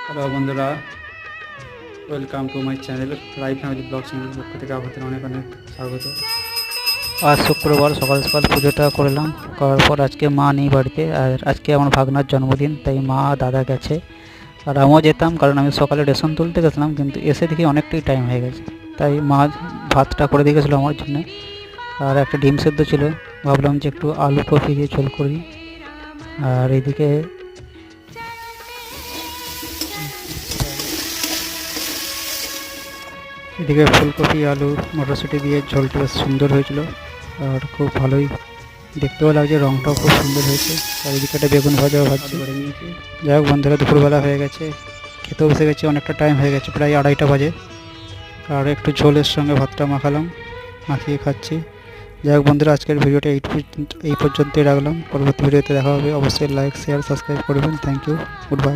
Hello বন্ধুরা, welcome to my channel live family blog channel পক্ষ থেকে আপনাদের অনেক অনেক স্বাগত। আজ শুক্রবার সকাল সকাল পুজোটা করলাম, করার পর আজকে মা নেই বাড়িতে, আর আজকে আমার ভাগনার জন্মদিন, তাই মা দাদা গেছে আর আমিও যেতাম, কারণ আমি সকালে রেশন তুলতে গেছিলাম, কিন্তু এসে দেখি অনেকটাই টাইম হয়ে গেছে, তাই মা ভাতটা করে দিয়ে গেছিলো আমার জন্য। আর একটা ডিম সেদ্ধ ছিল, ভাবলাম যে একটু আলু কপি দিয়ে ঝোল করি। আর এইদিকে ফুলকপি আলু মটরশুঁটি দিয়ে ঝোলটা বেশ সুন্দর হয়েছিল, আর খুব ভালোই দেখতেও লাগছে, রঙটাও খুব সুন্দর হয়েছে। আর এদিকে একটা বেগুন ভাজাও ভাজছি। যাই হোক বন্ধুরা, দুপুরবেলা হয়ে গেছে, খেতেও বসে গেছে, অনেকটা টাইম হয়ে গেছে, প্রায় 2:30টা বাজে। আর একটু ঝোলের সঙ্গে ভাতটা মাখালাম, মাখিয়ে খাচ্ছি। যাই হোক বন্ধুরা, আজকের ভিডিওটা এই পর্যন্তই রাখলাম। পরবর্তী ভিডিওতে দেখা হবে, অবশ্যই লাইক শেয়ার সাবস্ক্রাইব করবেন। Thank you, good by.